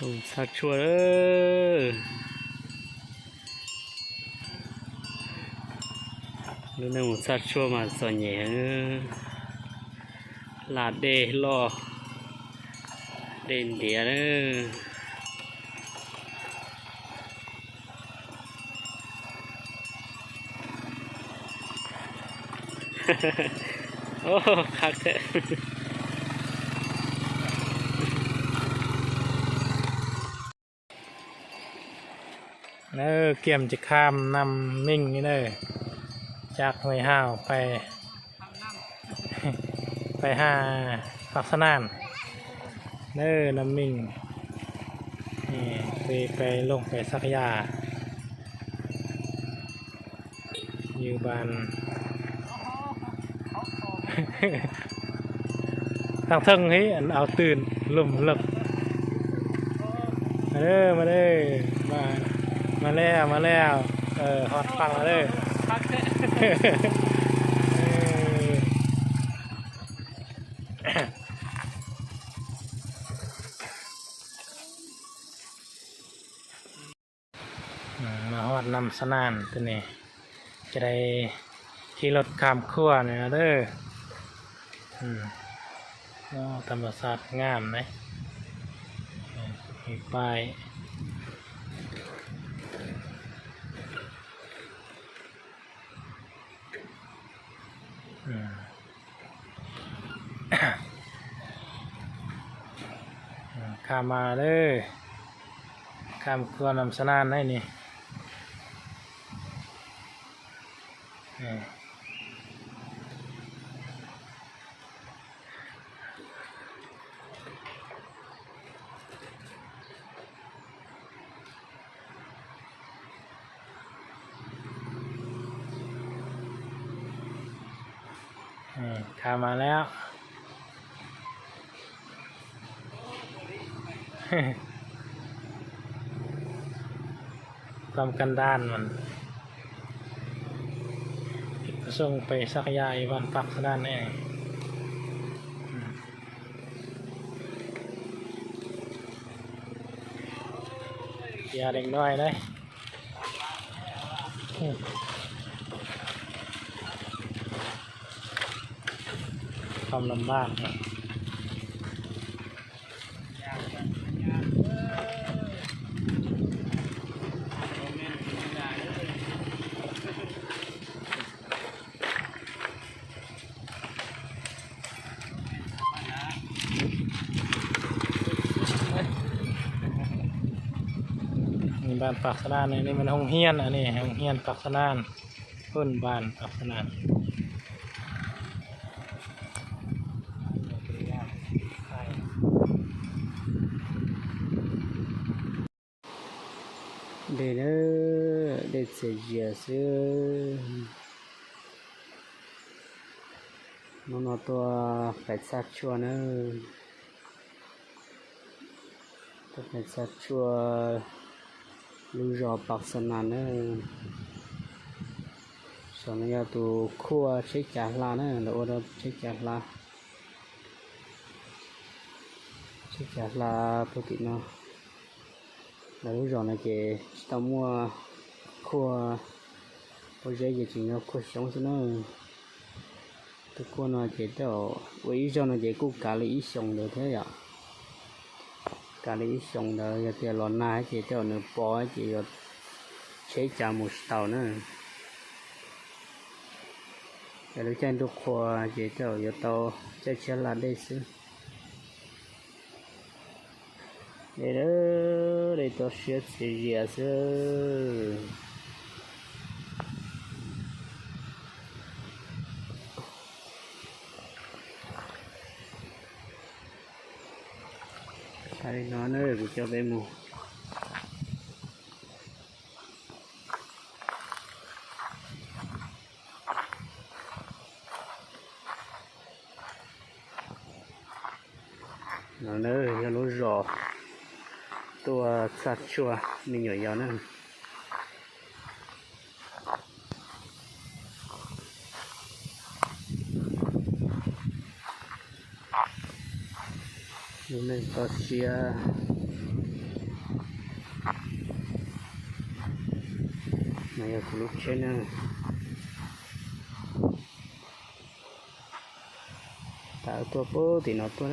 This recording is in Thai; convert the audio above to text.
Tùng sạc chua đó. Lúc này một sạc chua mà giò nhẹ là đê lo đền đĩa đó. Ô khác thế.เกี่ยมจะข้ามนำมิ่งนี่เลยจากห้วยห้าวไปหาปักสนานนำมิ่งนี่ไปลงไปสักยาอยู่บ้าน ทางเทิงให้อันเอาตื่นลุ่มลึกมาแล้วฮอตฟังมาเลยมาฮอดนำสนานตัวนี้จะได้ขี่รถข้ามขั้วเนี่ยธรรมศาสตร์งามไหมมีป้ายข้ามมาเลยข้ามขั้วนำสนานให้นี่ข้ามมาแล้วความกันด้านมันส่งไปสักยายวันปักสด้านแน่ยาเด็กน้อยเลยความลำบากนะบ้านปักสนานนี่มันห้องเฮียนอันนี้ห้องเฮียนปักสนานพื้นบ้านปักสนานเดี๋ยวเดี๋ยวจะเยอะสิมันเอาตัวเป็ดสักชัวนะตัวเป็ดสักชัวลูกรอปักสนานนะส่วนนี้ตัวขั้วเช็คจากลานะแล้วเราเช็คจากลาปกติเนาะแล้วลูกรอนะเจต้องมัวขั้วพอเจจริงๆแล้วขั้วสองสิเนาะทุกคนนะเจเดี๋ยววันนี้เราเจกู้การเลยอีสองเดี๋ยวเท่าไหร่การเลยอีสองเดี๋ยวจะรอหน้าเจเดี๋ยวเนื้อปอเจจะใช้จามุสเตาเนาะแต่ลูกจันทุกคนเจเดี๋ยวจะโตจะเชื่อละได้สิเดี๋ยวตัวเชื่อเสียสิใช่นอนเลยกูจะไปหมู่นอนเลยจะรู้รอตัวสัตว์ชัวมีหน่วยยาวนั่นนี่ตัวเชีย này là lúc trên nè tạo tua bố thì nó tua